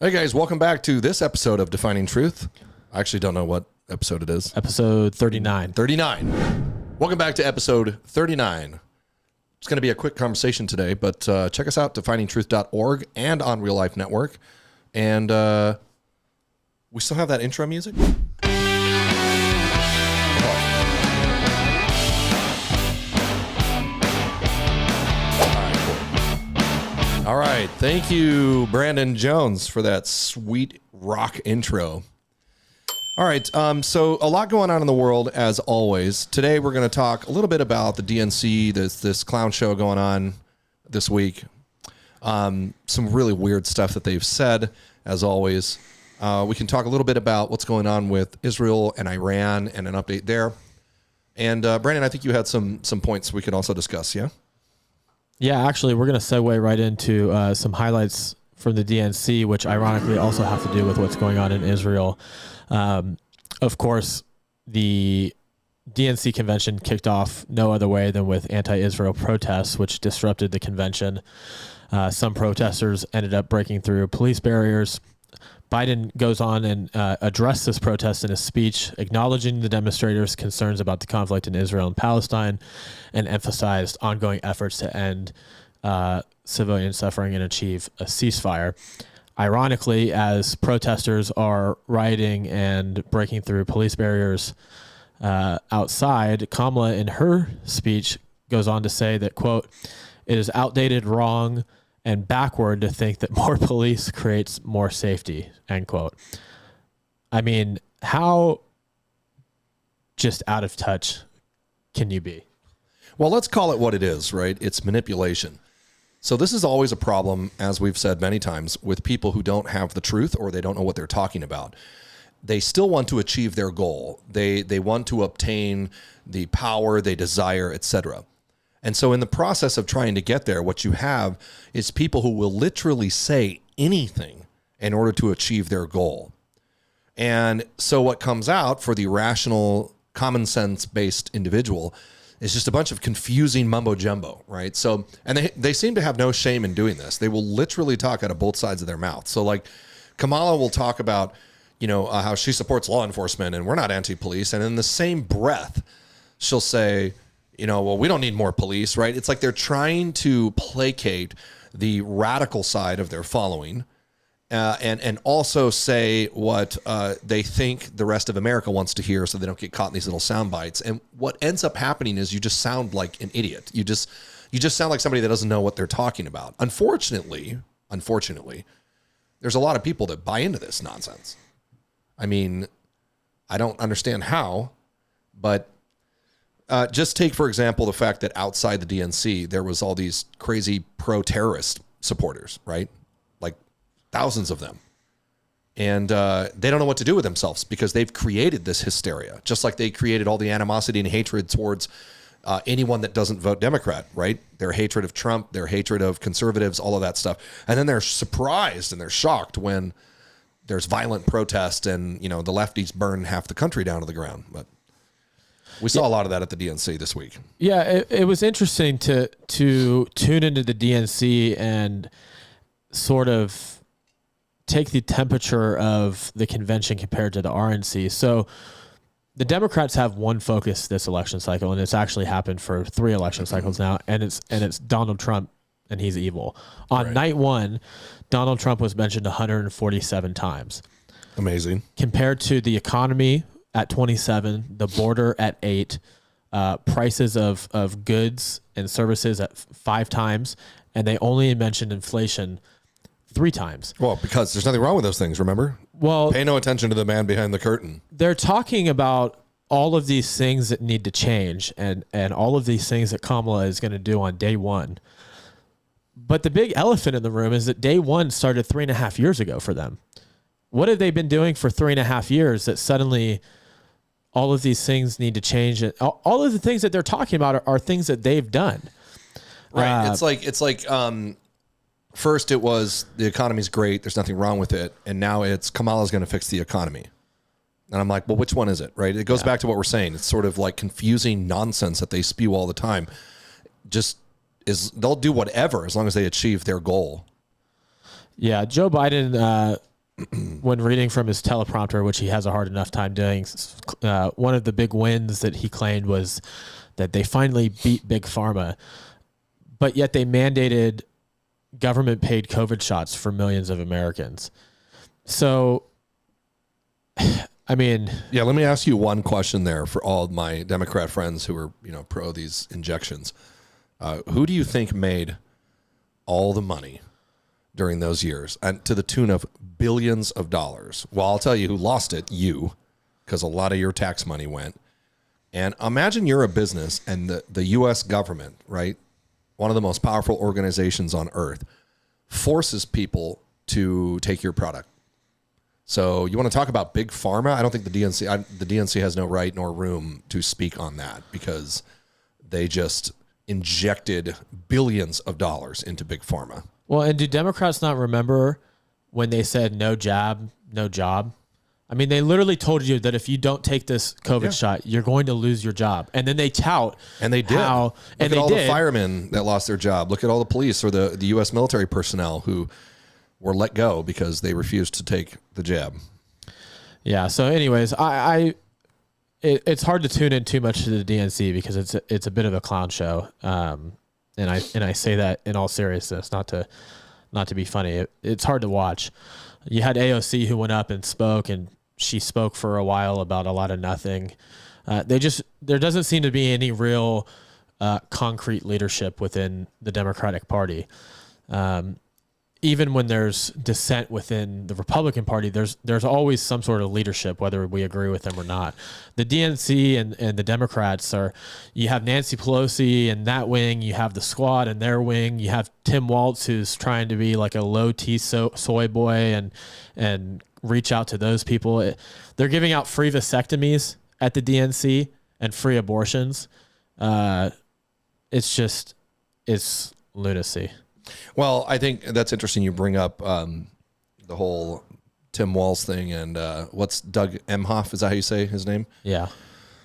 Hey guys, welcome back to this episode of Defining Truth. I actually don't know what episode it is. Episode 39. 39. Welcome back to episode 39. It's going to be a quick conversation today, but check us out, definingtruth.org and on Real Life Network. And we still have that intro music? All right. Thank you, Brandon Jones, for that sweet rock intro. All right. So a lot going on in the world, as always. Today, we're going to talk a little bit about the DNC, this clown show going on this week. Some really weird stuff that they've said, as always. We can talk a little bit about what's going on with Israel and Iran and an update there. And Brandon, I think you had some points we could also discuss, yeah? Yeah, actually, we're going to segue right into some highlights from the DNC, which ironically also have to do with what's going on in Israel. Of course, the DNC convention kicked off no other way than with anti-Israel protests, which disrupted the convention. Some protesters ended up breaking through police barriers. Biden goes on and addressed this protest in a speech, acknowledging the demonstrators' concerns about the conflict in Israel and Palestine, and emphasized ongoing efforts to end civilian suffering and achieve a ceasefire. Ironically, as protesters are rioting and breaking through police barriers outside, Kamala, in her speech, goes on to say that, quote, "It is outdated, wrong, and backward to think that more police creates more safety," end quote. I mean, how just out of touch can you be? Well, let's call it what it is, right? It's manipulation. So this is always a problem, as we've said many times, with people who don't have the truth or they don't know what they're talking about. They still want to achieve their goal. They want to obtain the power they desire, etc. And so in the process of trying to get there, what you have is people who will literally say anything in order to achieve their goal. And so what comes out for the rational, common sense based individual is just a bunch of confusing mumbo jumbo, right? So, and they seem to have no shame in doing this. They will literally talk out of both sides of their mouth. So like Kamala will talk about, how she supports law enforcement and we're not anti-police. And in the same breath, she'll say, well, we don't need more police, right? It's like they're trying to placate the radical side of their following and also say what they think the rest of America wants to hear so they don't get caught in these little sound bites. And what ends up happening is you just sound like an idiot. You just sound like somebody that doesn't know what they're talking about. Unfortunately, there's a lot of people that buy into this nonsense. I mean, I don't understand how, but just take, for example, the fact that outside the DNC, there was all these crazy pro-terrorist supporters, right? Like thousands of them. And they don't know what to do with themselves because they've created this hysteria, just like they created all the animosity and hatred towards anyone that doesn't vote Democrat, right? Their hatred of Trump, their hatred of conservatives, all of that stuff. And then they're surprised and they're shocked when there's violent protest and, the lefties burn half the country down to the ground. But we saw a lot of that at the DNC this week. Yeah, it was interesting to tune into the DNC and sort of take the temperature of the convention compared to the RNC. So the Democrats have one focus this election cycle, and it's actually happened for 3 election cycles now, and it's Donald Trump, and he's evil. On night one, Donald Trump was mentioned 147 times. Amazing. Compared to the economy at 27, the border at 8, prices of goods and services at 5 times, and they only mentioned inflation 3 times. Well, because there's nothing wrong with those things, remember? Well, pay no attention to the man behind the curtain. They're talking about all of these things that need to change and all of these things that Kamala is going to do on day one. But the big elephant in the room is that day one started 3.5 years ago for them. What have they been doing for 3.5 years that suddenly all of these things need to change? And all of the things that they're talking about are things that they've done. Right. It's like first it was the economy's great. There's nothing wrong with it. And now it's Kamala's going to fix the economy. And I'm like, well, which one is it? Right. It goes back to what we're saying. It's sort of like confusing nonsense that they spew all the time. They'll do whatever as long as they achieve their goal. Yeah. Joe Biden when reading from his teleprompter, which he has a hard enough time doing, one of the big wins that he claimed was that they finally beat Big Pharma, but yet they mandated government-paid COVID shots for millions of Americans. So, I mean... Yeah, let me ask you one question there for all of my Democrat friends who are, pro these injections. Who do you think made all the money during those years, and to the tune of billions of dollars? Well, I'll tell you who lost it, because a lot of your tax money went. And imagine you're a business and the U.S. government, right, one of the most powerful organizations on earth, forces people to take your product. So you want to talk about big pharma? I don't think the DNC has no right nor room to speak on that, because they just injected billions of dollars into big pharma. Well, and do Democrats not remember when they said no jab, no job? I mean, they literally told you that if you don't take this COVID shot, you're going to lose your job. And then they tout. And they did. Look at all the firemen that lost their job. Look at all the police or the U.S. military personnel who were let go because they refused to take the jab. Yeah. So anyways, it's hard to tune in too much to the DNC because it's a bit of a clown show. And I say that in all seriousness, not to be funny. It's hard to watch. You had AOC who went up and spoke, and she spoke for a while about a lot of nothing. There doesn't seem to be any real concrete leadership within the Democratic Party. Even when there's dissent within the Republican Party, there's always some sort of leadership, whether we agree with them or not. The DNC and the Democrats you have Nancy Pelosi and that wing, you have the Squad and their wing, you have Tim Walz, who's trying to be like a low T soy boy and reach out to those people. They're giving out free vasectomies at the DNC and free abortions. It's lunacy. Well, I think that's interesting. You bring up the whole Tim Walz thing, and what's Doug Emhoff? Is that how you say his name? Yeah.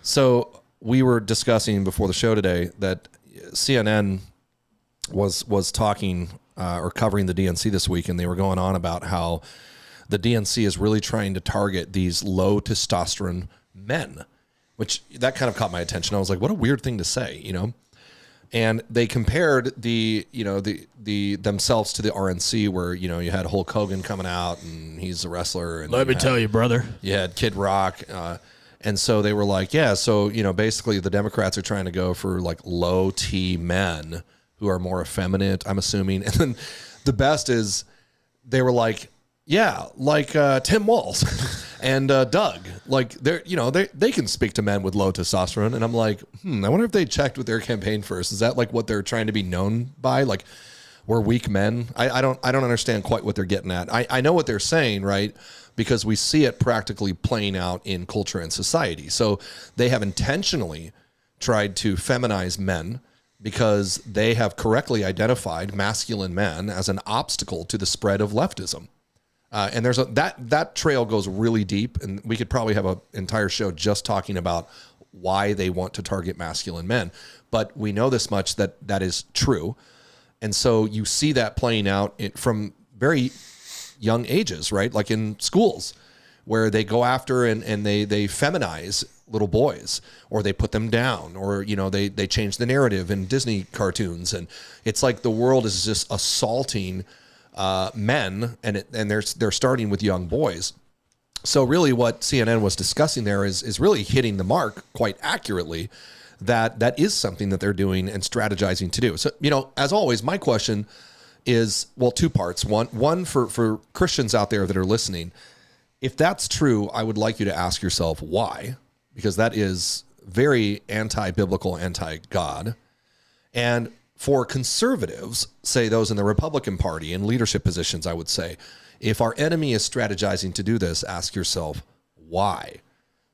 So we were discussing before the show today that CNN was talking or covering the DNC this week, and they were going on about how the DNC is really trying to target these low testosterone men, which that kind of caught my attention. I was like, what a weird thing to say, And they compared the themselves to the RNC, where you had Hulk Hogan coming out and he's a wrestler. And let me tell you, brother, you had Kid Rock, and so they were like, so basically the Democrats are trying to go for like low T men who are more effeminate, I'm assuming. And then the best is they were like, Tim Walz and Doug, like they can speak to men with low testosterone. And I'm like, I wonder if they checked with their campaign first. Is that like what they're trying to be known by? Like, we're weak men. I don't understand quite what they're getting at. I know what they're saying, right? Because we see it practically playing out in culture and society. So they have intentionally tried to feminize men because they have correctly identified masculine men as an obstacle to the spread of leftism. And there's that trail goes really deep, and we could probably have an entire show just talking about why they want to target masculine men. But we know this much, that is true. And so you see that playing out from very young ages, right? Like in schools, where they go after and they feminize little boys, or they put them down, or they change the narrative in Disney cartoons. And it's like the world is just assaulting men, and they're starting with young boys. So really what CNN was discussing there is really hitting the mark quite accurately, that is something that they're doing and strategizing to do. So, as always, my question is, well, two parts. One for Christians out there that are listening, if that's true, I would like you to ask yourself why, because that is very anti-biblical, anti-God. And for conservatives, say those in the Republican Party in leadership positions, I would say, if our enemy is strategizing to do this, ask yourself why.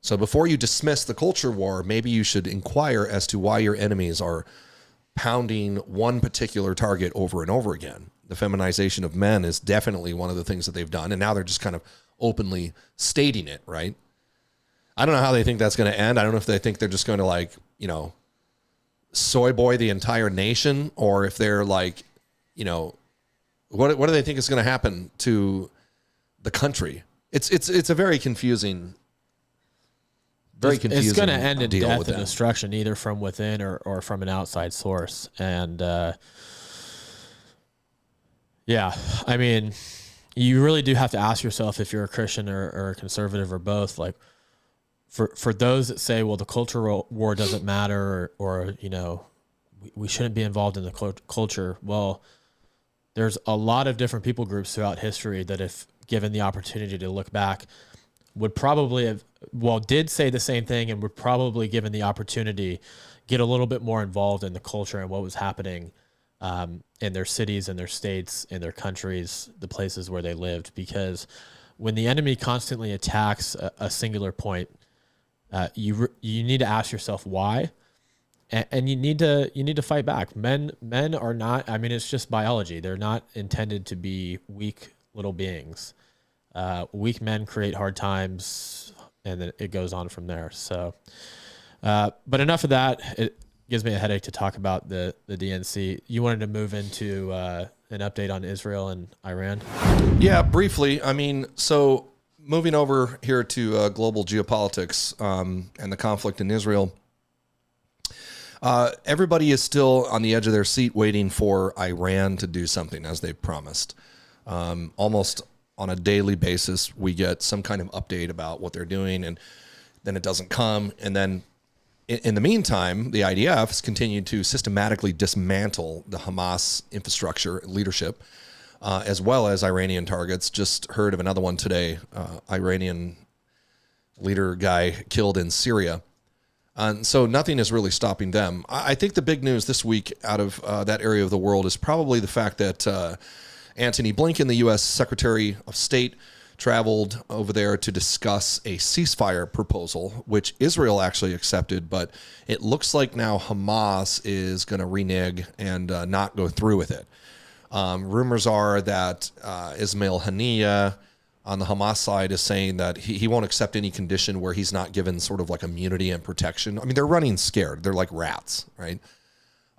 So before you dismiss the culture war, maybe you should inquire as to why your enemies are pounding one particular target over and over again. The feminization of men is definitely one of the things that they've done, and now they're just kind of openly stating it, right? I don't know how they think that's going to end. I don't know if they think they're just going to soy boy the entire nation, or if they're like, what do they think is going to happen to the country. It's a very confusing. It's going to end in death and destruction, either from within or from an outside source. And yeah, I mean, you really do have to ask yourself if you're a Christian or a conservative or both. Like, for those that say, well, the cultural war doesn't matter, or you know, we shouldn't be involved in the culture. Well, there's a lot of different people groups throughout history that, if given the opportunity to look back, would probably have, did say the same thing, and would probably, given the opportunity, get a little bit more involved in the culture and what was happening in their cities, in their states, in their countries, the places where they lived. Because when the enemy constantly attacks a singular point, you need to ask yourself why, and you need to fight back. Men are not. I mean, it's just biology. They're not intended to be weak little beings. Weak men create hard times, and then it goes on from there. So, but enough of that. It gives me a headache to talk about the DNC. You wanted to move into an update on Israel and Iran? Yeah, briefly. I mean, so moving over here to global geopolitics and the conflict in Israel. Everybody is still on the edge of their seat waiting for Iran to do something, as they've promised. Almost on a daily basis, we get some kind of update about what they're doing, and then it doesn't come. And then in the meantime, the IDF has continued to systematically dismantle the Hamas infrastructure leadership, as well as Iranian targets. Just heard of another one today, Iranian leader guy killed in Syria. And so nothing is really stopping them. I think the big news this week out of that area of the world is probably the fact that Antony Blinken, the U.S. Secretary of State, traveled over there to discuss a ceasefire proposal, which Israel actually accepted, but it looks like now Hamas is going to renege and not go through with it. Rumors are that Ismail Haniyeh on the Hamas side is saying that he won't accept any condition where he's not given sort of like immunity and protection. I mean, they're running scared. They're like rats, right?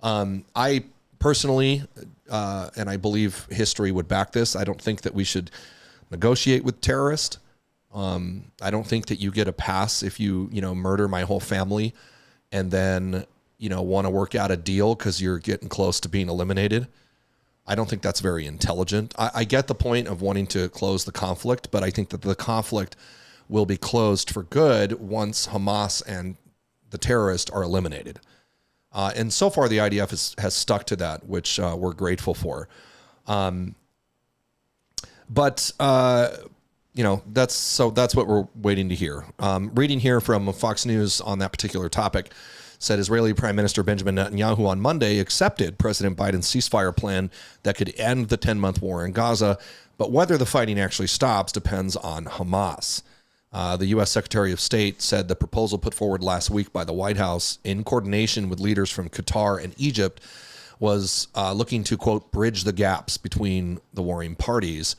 I personally, and I believe history would back this, I don't think that we should negotiate with terrorists. I don't think that you get a pass if you murder my whole family and then, want to work out a deal because you're getting close to being eliminated. I don't think that's very intelligent. I get the point of wanting to close the conflict, but I think that the conflict will be closed for good once Hamas and the terrorists are eliminated. And so far, the IDF has stuck to that, which we're grateful for. But that's what we're waiting to hear. Reading here from Fox News on that particular topic, said Israeli Prime Minister Benjamin Netanyahu on Monday accepted President Biden's ceasefire plan that could end the 10-month war in Gaza, but whether the fighting actually stops depends on Hamas. The U.S. Secretary of State said the proposal put forward last week by the White House in coordination with leaders from Qatar and Egypt was looking to, quote, bridge the gaps between the warring parties.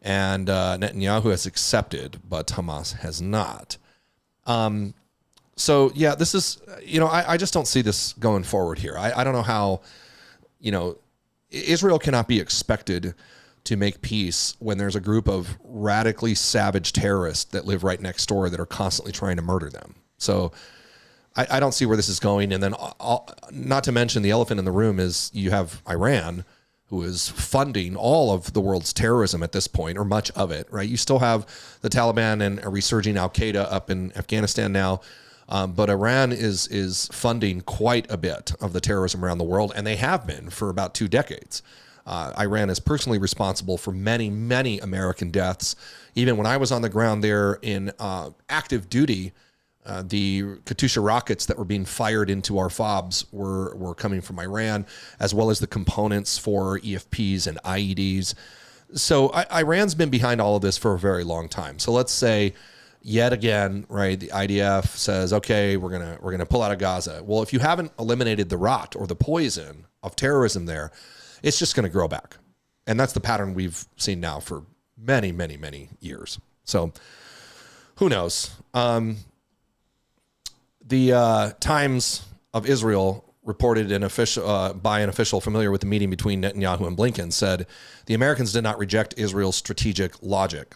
And Netanyahu has accepted, but Hamas has not. So, yeah, this is, I just don't see this going forward here. I don't know how, Israel cannot be expected to make peace when there's a group of radically savage terrorists that live right next door that are constantly trying to murder them. So I don't see where this is going. And then not to mention the elephant in the room is you have Iran, who is funding all of the world's terrorism at this point, or much of it, right? You still have the Taliban and a resurging Al-Qaeda up in Afghanistan now. But Iran is funding quite a bit of the terrorism around the world, and they have been for about 2 decades. Iran is personally responsible for many, many American deaths. Even when I was on the ground there in active duty, the Katyusha rockets that were being fired into our FOBs were coming from Iran, as well as the components for EFPs and IEDs. So Iran's been behind all of this for a very long time. So let's say, yet again, right, the IDF says, okay, we're gonna pull out of Gaza. Well, if you haven't eliminated the rot or the poison of terrorism there, it's just going to grow back. And that's the pattern we've seen now for many, many, many years. So who knows? The Times of Israel reported by an official familiar with the meeting between Netanyahu and Blinken said the Americans did not reject Israel's strategic logic.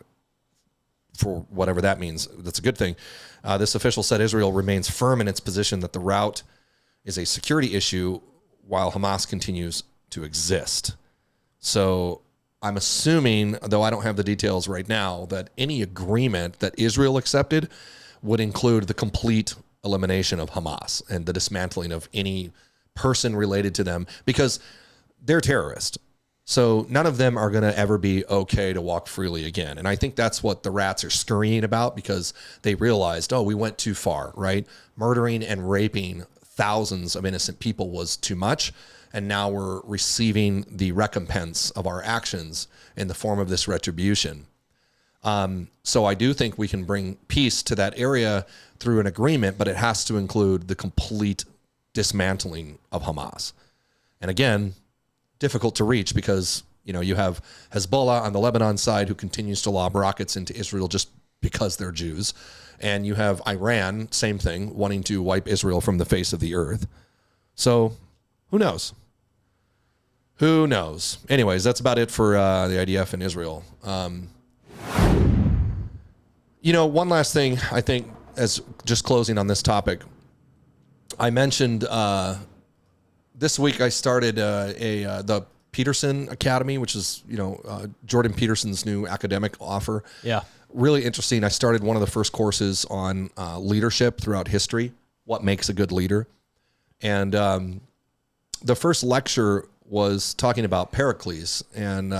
for whatever that means. That's a good thing. This official said Israel remains firm in its position that the route is a security issue while Hamas continues to exist. So I'm assuming, though I don't have the details right now, that any agreement that Israel accepted would include the complete elimination of Hamas and the dismantling of any person related to them, because they're terrorists. So none of them are going to ever be okay to walk freely again. And I think that's what the rats are scurrying about, because they realized, we went too far, right? Murdering and raping thousands of innocent people was too much. And now we're receiving the recompense of our actions in the form of this retribution. So I do think we can bring peace to that area through an agreement, but it has to include the complete dismantling of Hamas. And again, difficult to reach because, you have Hezbollah on the Lebanon side who continues to lob rockets into Israel just because they're Jews. And you have Iran, same thing, wanting to wipe Israel from the face of the earth. So who knows? Who knows? Anyways, that's about it for the IDF in Israel. One last thing, I think, as just closing on this topic, I mentioned this week I started the Peterson Academy, which is, Jordan Peterson's new academic offer. Yeah. Really interesting. I started one of the first courses on leadership throughout history, what makes a good leader. And the first lecture was talking about Pericles and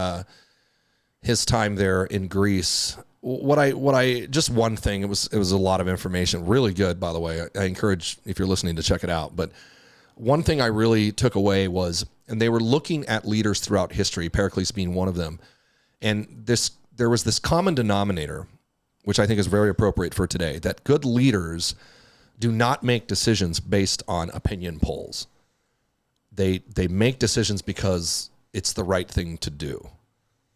his time there in Greece. Just one thing, it was a lot of information, really good, by the way. I encourage, if you're listening, to check it out. But one thing I really took away was, and they were looking at leaders throughout history, Pericles being one of them. And there was this common denominator, which I think is very appropriate for today, that good leaders do not make decisions based on opinion polls. They make decisions because it's the right thing to do.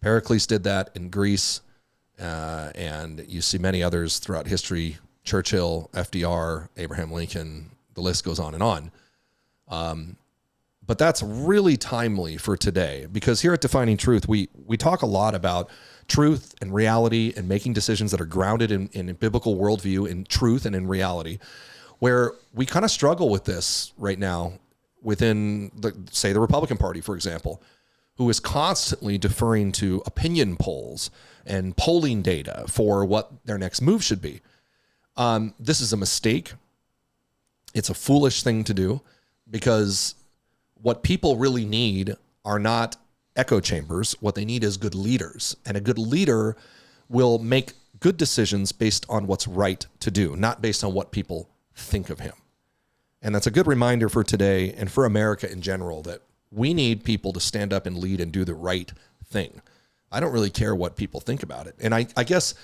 Pericles did that in Greece, and you see many others throughout history, Churchill, FDR, Abraham Lincoln, the list goes on and on. But that's really timely for today, because here at Defining Truth, we talk a lot about truth and reality and making decisions that are grounded in a biblical worldview, in truth and in reality, where we kind of struggle with this right now within, the Republican Party, for example, who is constantly deferring to opinion polls and polling data for what their next move should be. This is a mistake. It's a foolish thing to do, because what people really need are not echo chambers. What they need is good leaders. And a good leader will make good decisions based on what's right to do, not based on what people think of him. And that's a good reminder for today and for America in general, that we need people to stand up and lead and do the right thing. I don't really care what people think about it. And I guess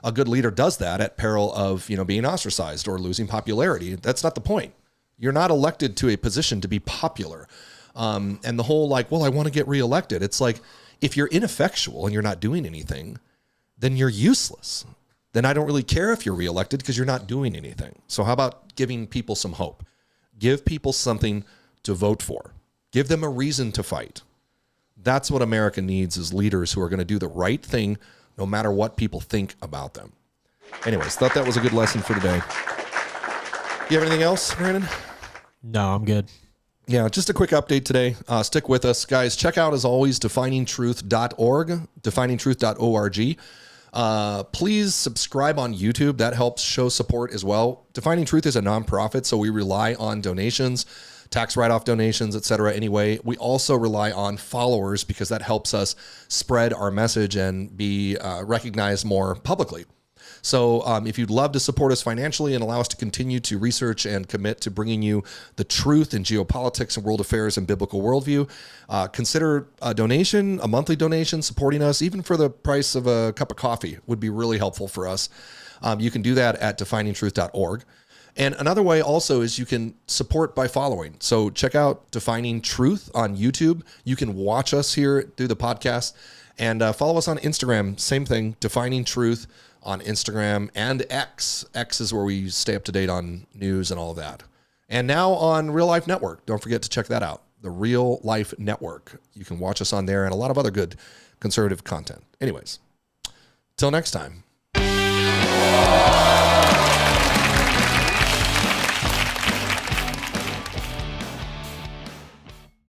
a good leader does that at peril of, being ostracized or losing popularity. That's not the point. You're not elected to a position to be popular. And the whole I want to get reelected. It's like, if you're ineffectual and you're not doing anything, then you're useless. Then I don't really care if you're reelected, because you're not doing anything. So how about giving people some hope? Give people something to vote for. Give them a reason to fight. That's what America needs, is leaders who are going to do the right thing no matter what people think about them. Anyways, thought that was a good lesson for today. You have anything else, Brandon? No, I'm good. Yeah, just a quick update today. Stick with us, guys. Check out, as always, definingtruth.org, definingtruth.org. Please subscribe on YouTube. That helps show support as well. Defining Truth is a nonprofit, so we rely on donations, tax write-off donations, etc. Anyway, we also rely on followers, because that helps us spread our message and be recognized more publicly. So if you'd love to support us financially and allow us to continue to research and commit to bringing you the truth in geopolitics and world affairs and biblical worldview, consider a donation, a monthly donation, supporting us, even for the price of a cup of coffee, would be really helpful for us. You can do that at definingtruth.org. And another way also is you can support by following. So check out Defining Truth on YouTube. You can watch us here through the podcast, and follow us on Instagram. Same thing, Defining Truth on Instagram and X. X is where we stay up to date on news and all of that. And now on Real Life Network. Don't forget to check that out. The Real Life Network. You can watch us on there, and a lot of other good conservative content. Anyways, till next time. Bye.